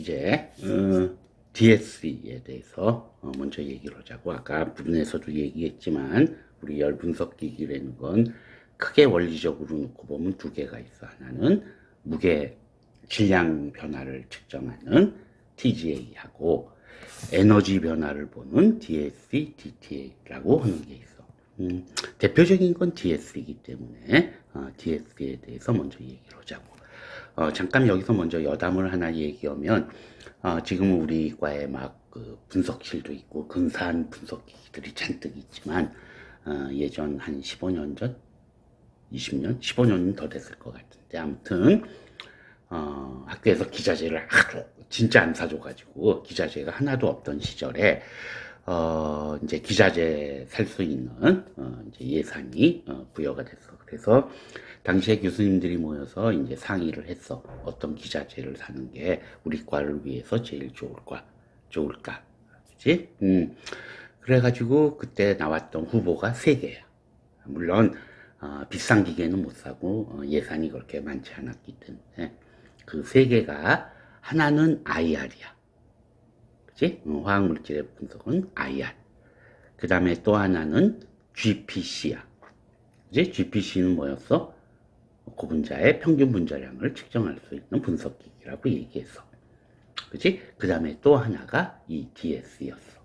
이제 DSE에 대해서 먼저 얘기를 하자고. 아까 부분에서도 얘기했지만 우리 열 분석기기라는 건 크게 원리적으로 놓고 보면 두 개가 있어. 하나는 무게 질량 변화를 측정하는 TGA하고 에너지 변화를 보는 DSE, DTA라고 하는 게 있어. 대표적인 건 DSE이기 때문에 DSE에 대해서 먼저 얘기를 하자고. 잠깐 여기서 먼저 여담을 하나 얘기하면 지금 우리 과에 막 그 분석실도 있고 근사한 분석기들이 잔뜩 있지만 예전 한 15년 전, 20년, 15년은 더 됐을 것 같은데 아무튼 학교에서 기자재를 아주 진짜 안 사줘가지고 기자재가 하나도 없던 시절에 이제 기자재 살 수 있는 이제 예산이 부여가 됐어. 그래서 당시에 교수님들이 모여서 이제 상의를 했어. 어떤 기자재를 사는 게 우리 과를 위해서 제일 좋을까? 그치? 그래가지고 그때 나왔던 후보가 3개야. 물론 비싼 기계는 못 사고 예산이 그렇게 많지 않았기 때문에 그 3개가 하나는 IR이야. 그치? 화학물질의 분석은 IR. 그 다음에 또 하나는 GPC야. 그치? GPC는 뭐였어? 고분자의 평균 분자량을 측정할 수 있는 분석기기라고 얘기했어. 그치? 그 다음에 또 하나가 이 DS였어.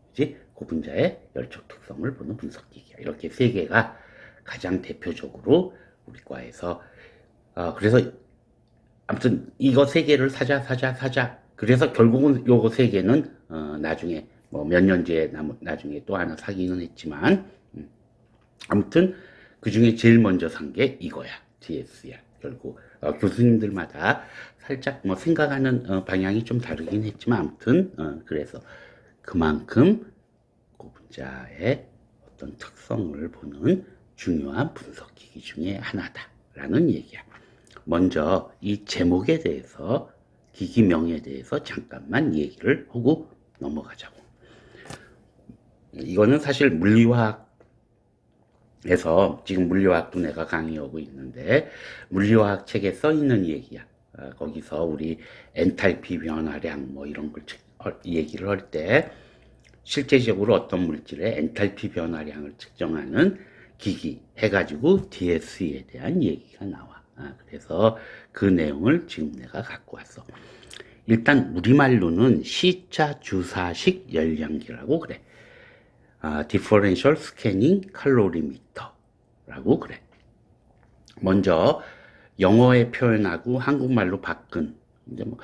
그치? 고분자의 열촉 특성을 보는 분석기기야. 이렇게 3개가 가장 대표적으로 우리 과에서 그래서 아무튼 이거 3개를 사자. 그래서 결국은 요거 3개는 나중에 뭐 몇 년 뒤에 나중에 또 하나 사기는 했지만 아무튼 그 중에 제일 먼저 산 게 이거야. DS야. 결국 교수님들마다 살짝 뭐 생각하는 방향이 좀 다르긴 했지만 아무튼 그래서 그만큼 고분자의 어떤 특성을 보는 중요한 분석기기 중에 하나다라는 얘기야. 먼저 이 제목에 대해서 기기명에 대해서 잠깐만 얘기를 하고 넘어가자고. 이거는 사실 물리화학에서 지금 물리화학도 내가 강의하고 있는데 물리화학 책에 써 있는 얘기야. 거기서 우리 엔탈피 변화량 뭐 이런 걸 얘기를 할 때 실제적으로 어떤 물질의 엔탈피 변화량을 측정하는 기기 해가지고 DSE에 대한 얘기가 나와. 그래서 그 내용을 지금 내가 갖고 왔어. 일단 우리말로는 C자 주사식 열량기라고 그래. Differential Scanning Calorimeter라고 그래. 먼저 영어의 표현하고 한국말로 바꾼, 이제 뭐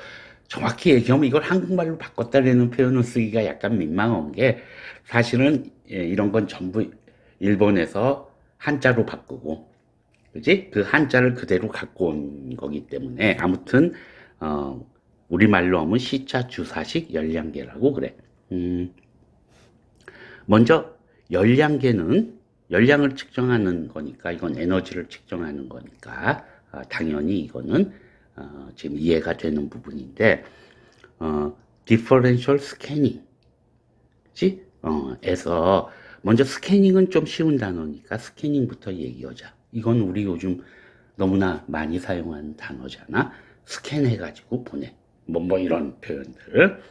정확히 얘기하면 이걸 한국말로 바꿨다라는 표현을 쓰기가 약간 민망한 게 사실은 이런 건 전부 일본에서 한자로 바꾸고, 그지? 그 한자를 그대로 갖고 온 거기 때문에 아무튼 우리말로 하면 C자 주사식 열량계라고 그래. 먼저 열량계는 열량을 측정하는 거니까 이건 에너지를 측정하는 거니까 당연히 이거는 지금 이해가 되는 부분인데 디퍼런셜 스캐닝 그치? 에서 먼저 스캐닝은 좀 쉬운 단어니까 스캐닝부터 얘기하자. 이건 우리 요즘 너무나 많이 사용하는 단어잖아. 스캔해가지고 보내. 뭐 이런 표현들.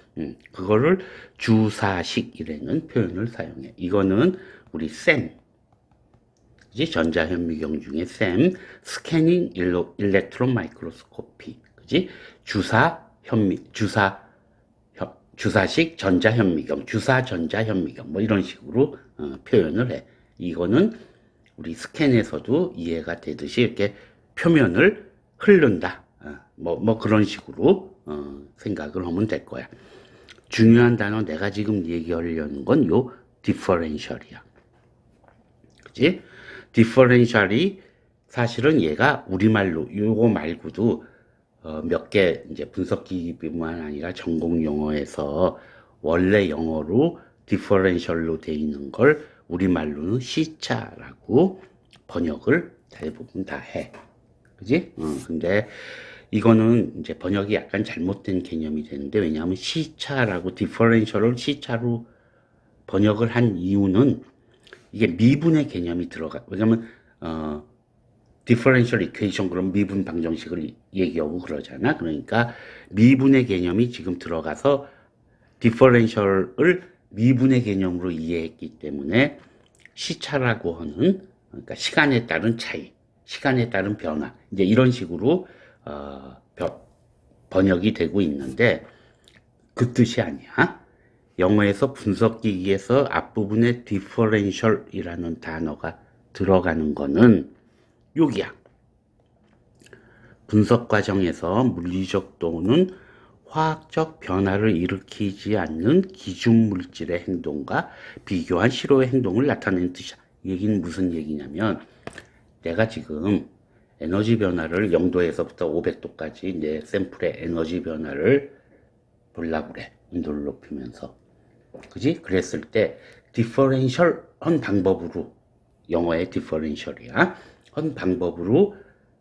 그거를 주사식이라는 표현을 사용해. 이거는 우리 샘, 그지? 전자현미경 중에 샘, 스캐닝 일렉트론 마이크로스코피, 그지? 주사식 전자현미경, 주사 전자현미경, 뭐 이런 식으로 표현을 해. 이거는 우리 스캔에서도 이해가 되듯이 이렇게 표면을 흐른다. 뭐 그런 식으로 생각을 하면 될 거야. 중요한 단어 내가 지금 얘기하려는 건 요 디퍼렌셜이야. 그치? 디퍼렌셜이 사실은 얘가 우리말로 요거 말고도 몇 개 이제 분석기뿐만 아니라 전공 용어에서 원래 영어로 디퍼렌셜로 돼 있는 걸 우리말로는 C자라고 번역을 대부분 다 해. 그지? 근데 이거는 이제 번역이 약간 잘못된 개념이 되는데 왜냐하면 C차라고 디퍼렌셜을 C차로 번역을 한 이유는 이게 미분의 개념이 들어가. 왜냐면 디퍼렌셜 이퀘이션 그럼 미분 방정식을 얘기하고 그러잖아. 그러니까 미분의 개념이 지금 들어가서 디퍼런셜을 미분의 개념으로 이해했기 때문에 시차라고 하는, 그러니까 시간에 따른 차이, 시간에 따른 변화, 이제 이런 식으로 번역이 되고 있는데 그 뜻이 아니야. 영어에서 분석기기에서 앞부분에 differential이라는 단어가 들어가는 거는 여기야. 분석 과정에서 물리적 또는 화학적 변화를 일으키지 않는 기준 물질의 행동과 비교한 실호의 행동을 나타내는 뜻이야. 이 얘기는 무슨 얘기냐면 내가 지금 에너지 변화를 0도에서부터 500도까지 내 샘플의 에너지 변화를 보려고 그래. 온도를 높이면서. 그지? 그랬을 때 differential 한 방법으로, 영어의 differential이야. 한 방법으로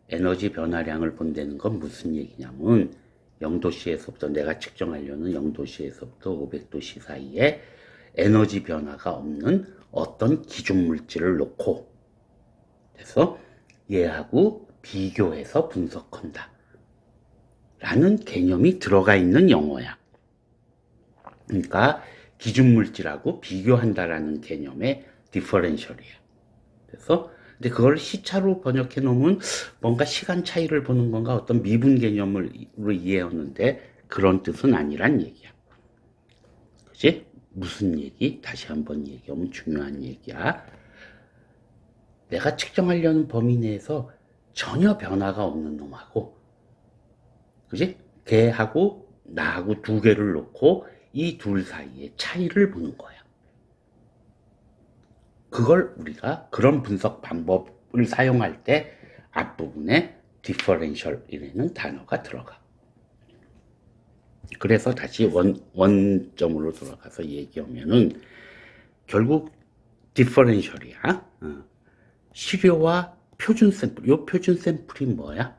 에너지 변화량을 본다는 건 무슨 얘기냐면 0도씨에서부터 내가 측정하려는 0도씨에서부터 500도씨 사이에 에너지 변화가 없는 어떤 기준 물질을 놓고 그래서 얘하고 비교해서 분석한다 라는 개념이 들어가 있는 영어야. 그러니까 기준 물질하고 비교한다라는 개념의 디퍼런셜이야. 그래서 근데 그걸 시차로 번역해 놓으면 뭔가 시간 차이를 보는 건가 어떤 미분 개념으로 이해하는데 그런 뜻은 아니란 얘기야. 그치? 무슨 얘기? 다시 한번 얘기하면 중요한 얘기야. 내가 측정하려는 범위 내에서 전혀 변화가 없는 놈하고, 그지? 걔하고 나하고 두 개를 놓고 이 둘 사이의 차이를 보는 거야. 그걸 우리가 그런 분석 방법을 사용할 때 앞부분에 differential이라는 단어가 들어가. 그래서 다시 원점으로 돌아가서 얘기하면은 결국 differential이야. 시료와 표준 샘플. 요 표준 샘플이 뭐야?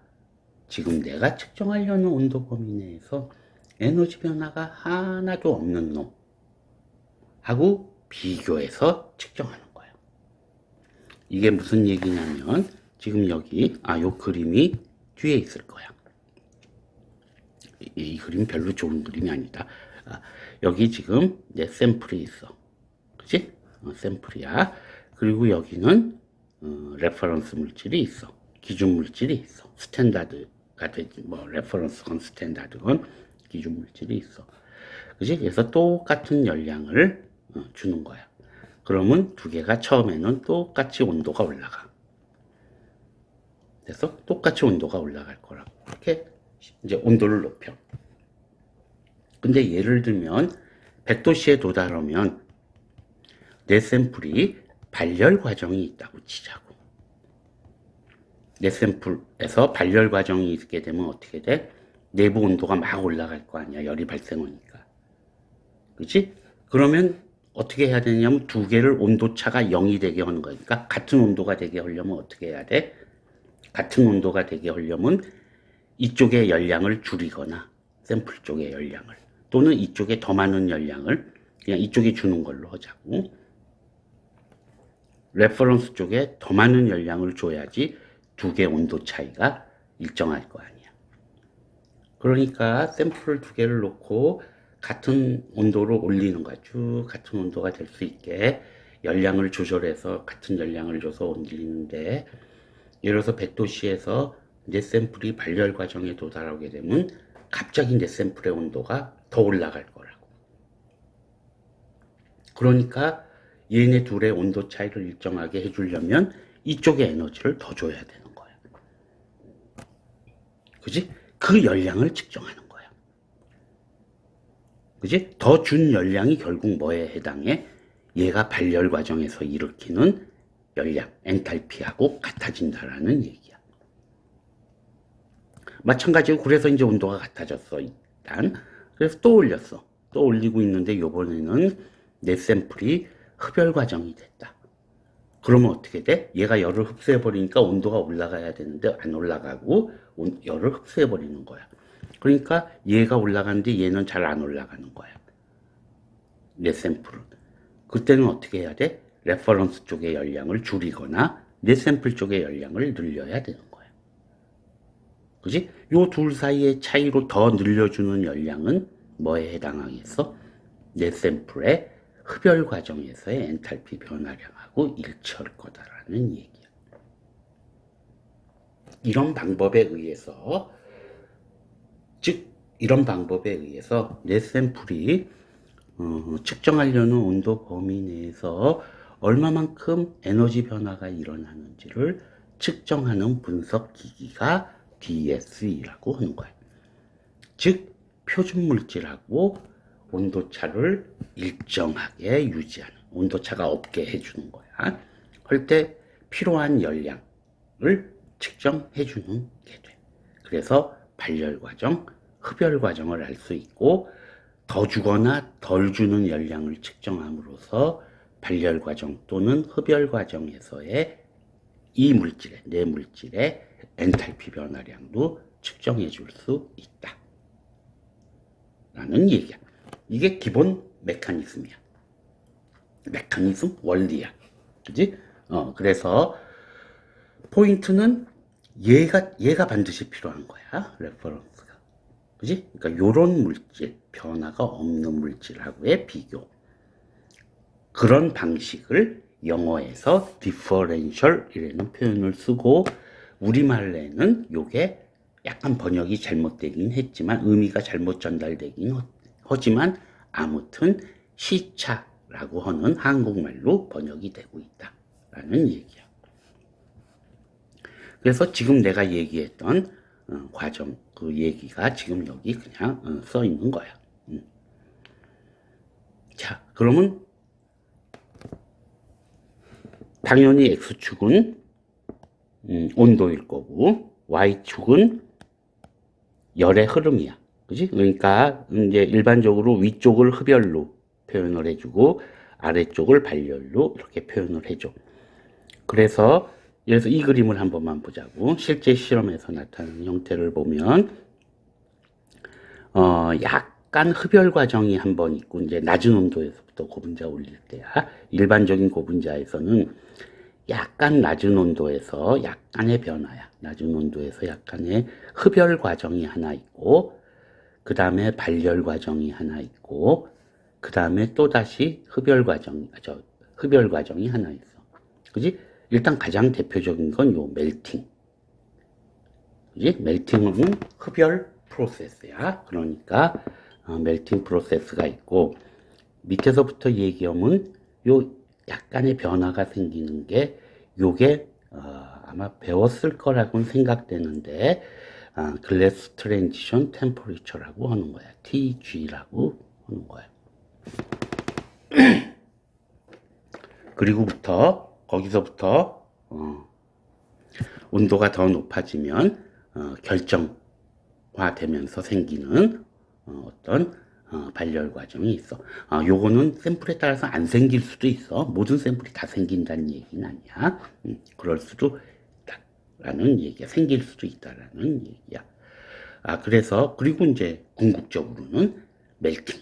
지금 내가 측정하려는 온도 범위 내에서 에너지 변화가 하나도 없는 놈하고 비교해서 측정하는 거야. 이게 무슨 얘기냐면 지금 여기 요 그림이 뒤에 있을 거야. 이 그림 별로 좋은 그림이 아니다. 여기 지금 내 샘플이 있어. 그치? 샘플이야. 그리고 여기는 레퍼런스 물질이 있어. 기준 물질이 있어. 스탠다드가 되지. 뭐 레퍼런스건 스탠다드건 기준 물질이 있어. 그치? 그래서 똑같은 열량을 주는 거야. 그러면 두 개가 처음에는 똑같이 온도가 올라가. 그래서 똑같이 온도가 올라갈 거라고. 이렇게 이제 온도를 높여. 근데 예를 들면 100도씨에 도달하면 내 샘플이 발열 과정이 있다고 치자고. 내 샘플에서 발열 과정이 있게 되면 어떻게 돼? 내부 온도가 막 올라갈 거 아니야. 열이 발생하니까. 그치? 그러면 어떻게 해야 되냐면 두 개를 온도차가 0이 되게 하는 거니까 같은 온도가 되게 하려면 어떻게 해야 돼? 같은 온도가 되게 하려면 이쪽의 열량을 줄이거나 샘플 쪽의 열량을 또는 이쪽에 더 많은 열량을 그냥 이쪽에 주는 걸로 하자고. 레퍼런스 쪽에 더 많은 열량을 줘야지 두 개 온도 차이가 일정할 거 아니야. 그러니까 샘플 두 개를 놓고 같은 온도로 올리는 거야. 쭉 같은 온도가 될 수 있게 열량을 조절해서 같은 열량을 줘서 올리는데 예를 들어서 100도씨에서 내 샘플이 발열 과정에 도달하게 되면 갑자기 내 샘플의 온도가 더 올라갈 거라고. 그러니까 얘네 둘의 온도 차이를 일정하게 해주려면 이쪽에 에너지를 더 줘야 되는 거야. 그지? 그 열량을 측정하는 거야. 그지? 더 준 열량이 결국 뭐에 해당해? 얘가 발열 과정에서 일으키는 열량, 엔탈피하고 같아진다라는 얘기야. 마찬가지로 그래서 이제 온도가 같아졌어, 일단. 그래서 또 올렸어. 또 올리고 있는데 요번에는 내 샘플이 흡열 과정이 됐다. 그러면 어떻게 돼? 얘가 열을 흡수해버리니까 온도가 올라가야 되는데 안 올라가고 열을 흡수해버리는 거야. 그러니까 얘가 올라가는데 얘는 잘 안 올라가는 거야. 내 샘플은. 그때는 어떻게 해야 돼? 레퍼런스 쪽의 열량을 줄이거나 내 샘플 쪽의 열량을 늘려야 되는 거야. 그지? 요 둘 사이의 차이로 더 늘려주는 열량은 뭐에 해당하겠어? 내 샘플의 흡열 과정에서의 엔탈피 변화량하고 일치할 거다라는 얘기야. 이런 방법에 의해서, 즉 이런 방법에 의해서 내 샘플이 측정하려는 온도 범위 내에서 얼마만큼 에너지 변화가 일어나는지를 측정하는 분석 기기가 DSE라고 하는 거야. 즉 표준 물질하고 온도차를 일정하게 유지하는, 온도차가 없게 해주는 거야. 할 때 필요한 열량을 측정해 주는 게 돼. 그래서 발열 과정, 흡열 과정을 알 수 있고, 더 주거나 덜 주는 열량을 측정함으로써 발열 과정 또는 흡열 과정에서의 이 물질의, 내 물질의 엔탈피 변화량도 측정해 줄 수 있다 라는 얘기야. 이게 기본 메커니즘이야. 메커니즘 원리야. 그지? 그래서 포인트는 얘가 반드시 필요한 거야. 레퍼런스가. 그지? 그러니까 요런 물질, 변화가 없는 물질하고의 비교. 그런 방식을 영어에서 differential이라는 표현을 쓰고, 우리말에는 요게 약간 번역이 잘못되긴 했지만, 의미가 잘못 전달되긴 하지만, 아무튼 시차라고 하는 한국말로 번역이 되고 있다라는 얘기야. 그래서 지금 내가 얘기했던 과정, 그 얘기가 지금 여기 그냥 써 있는 거야. 자, 그러면 당연히 X축은 온도일 거고, Y축은 열의 흐름이야. 그지? 그러니까 이제 일반적으로 위쪽을 흡열로 표현을 해주고, 아래쪽을 발열로 이렇게 표현을 해줘. 그래서 이 그림을 한 번만 보자고. 실제 실험에서 나타나는 형태를 보면, 약간 흡열 과정이 한 번 있고, 이제 낮은 온도에서부터 고분자 올릴 때야. 일반적인 고분자에서는 약간 낮은 온도에서 약간의 변화야. 낮은 온도에서 약간의 흡열 과정이 하나 있고, 그 다음에 발열 과정이 하나 있고, 그 다음에 또다시 흡열 과정이 하나 있어. 그지? 일단 가장 대표적인 건 요 멜팅. 그지? 멜팅은 흡열 프로세스야. 그러니까 멜팅 프로세스가 있고, 밑에서부터 얘기하면 요 약간의 변화가 생기는 게, 요게 아마 배웠을 거라고는 생각되는데, 글래스 트랜지션 템퍼리처라고 하는 거야. TG라고 하는 거야. 그리고부터 거기서부터 온도가 더 높아지면 결정화되면서 생기는 어떤 발열 과정이 있어. 요거는 샘플에 따라서 안 생길 수도 있어. 모든 샘플이 다 생긴다는 얘기는 아니야. 그럴 수도 있다라는 얘기야. 생길 수도 있다라는 얘기야. 그래서 그리고 이제 궁극적으로는 멜팅.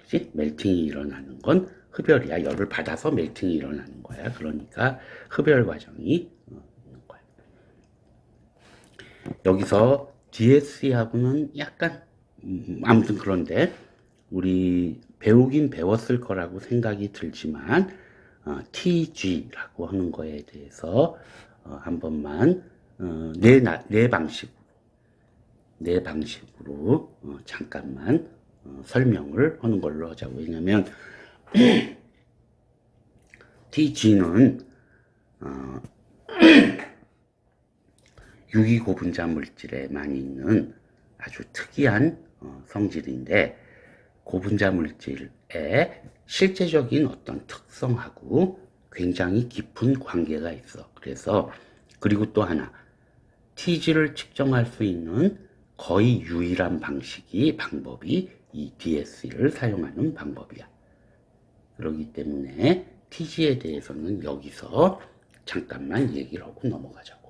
그치? 멜팅이 일어나는 건 흡열이야. 열을 받아서 멜팅이 일어나는 거야. 그러니까 흡열 과정이 있는 거야. 여기서 DSE하고는 약간 아무튼 그런데 우리 배우긴 배웠을 거라고 생각이 들지만 TG라고 하는 거에 대해서 한 번만 내 방식으로 잠깐만 설명을 하는 걸로 하자고. 왜냐면 TG는 유기고분자 물질에만 있는 아주 특이한 성질인데, 고분자 물질의 실제적인 어떤 특성하고 굉장히 깊은 관계가 있어. 그래서 그리고 또 하나, TG를 측정할 수 있는 거의 유일한 방법이 이 DSE를 사용하는 방법이야. 그렇기 때문에 TG에 대해서는 여기서 잠깐만 얘기를 하고 넘어가자.